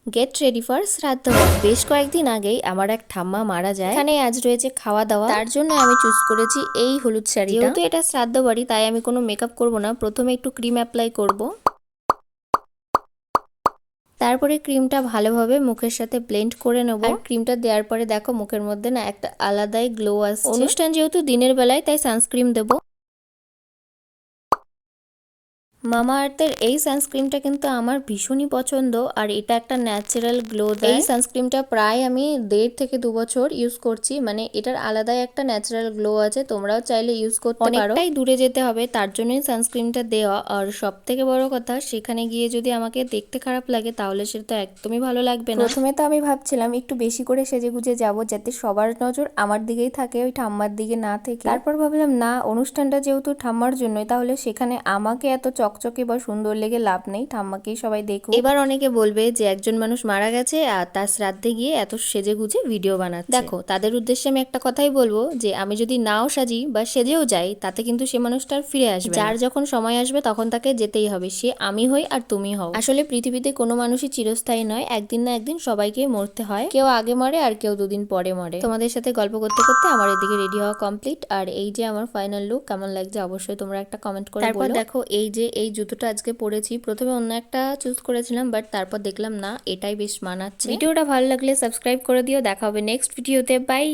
Get ready for শ্রাদ্ধ। বেশ কয়েকদিন আগেই আমার এক ঠাম্মা মারা যায়। এখানে আজ রয়েছে খাওয়া দাওয়া, তার জন্য আমি চুজ করেছি এই হলুদ শাড়ি। যেহেতু এটা শ্রাদ্ধ বাড়ি তাই আমি কোনো মেকআপ করব না, প্রথমে একটু ক্রিম অ্যাপ্লাই করব। তারপরে ক্রিমটা ভালোভাবে মুখের সাথে ব্লেন্ড করে নেব। আর ক্রিমটা দেওয়ার পরে দেখো মুখের মধ্যে না একটা আলাদাই গ্লো আসছে। অনুষ্ঠান যেহেতু দিনের বেলায় তাই সানস্ক্রিন দেবো। মামা আর্থের এই সানস্ক্রিনটা কিন্তু আমার ভীষণই পছন্দ, আর এটা একটা ন্যাচারাল গ্লো দেয়। এই সানস্ক্রিনটা প্রায় আমি 1.5 থেকে 2 বছর ইউজ করছি, মানে এটার আলাদাই একটা ন্যাচারাল গ্লো আছে। তোমরাও চাইলে ইউজ করতে পারো। অনেকটাই দূরে যেতে হবে, তার জন্যই সানস্ক্রিনটা দেওয়া। আর সব থেকে বড় কথা, সেখানে গিয়ে যদি আমাকে দেখতে খারাপ লাগে তাহলে সেটা তো একদমই ভালো লাগবে না। প্রথমে তো আমি ভাবছিলাম একটু বেশি করে সেজে গুজে যাবো, যাতে সবার নজর আমার দিকেই থাকে, ওই ঠাম্মার দিকে না থেকে। তারপর ভাবলাম না, অনুষ্ঠানটা যেহেতু ঠাম্মার জন্যই, তাহলে সেখানে আমাকে এত চকচকে বা সুন্দর লেগে লাভ নেই, ঠাম্মাকেই সবাই দেখুক। এবার অনেকে বলবে যে একজন মানুষ মারা গেছে আর তার শ্রাদ্ধে গিয়ে এত সেজে গুজে ভিডিও বানাচ্ছে। দেখো, তাদের উদ্দেশ্যে আমি একটা কথাই বলবো, যে আমি যদি নাও সাজি বা সেজেও যাই, তাতে কিন্তু সে মানুষটা আর ফিরে আসবে না। যার যখন সময় আসবে তখন তাকে যেতেই হবে, সে আমি হই আর তুমি হও। আসলে পৃথিবীতে কোনো মানুষই চিরস্থায়ী নয়, একদিন না একদিন সবাইকে মরতে হয়। কেউ আগে মরে আর কেউ 2 দিন পরে মরে। তোমাদের সাথে গল্প করতে করতে আমার এদিকে রেডি হওয়া কমপ্লিট, আর এই যে আমার ফাইনাল লুক কেমন লাগছে অবশ্যই তোমরা একটা কমেন্ট করে বলো। তারপর দেখো, এই যে এই জুতোটা আজকে পরেছি, প্রথমে অন্য একটা চুজ করেছিলাম, বাট তারপর দেখলাম না, এটাই বেশ মানাচ্ছে। ভিডিওটা ভালো লাগলে সাবস্ক্রাইব করে দিও। দেখা হবে নেক্সট ভিডিওতে, বাই।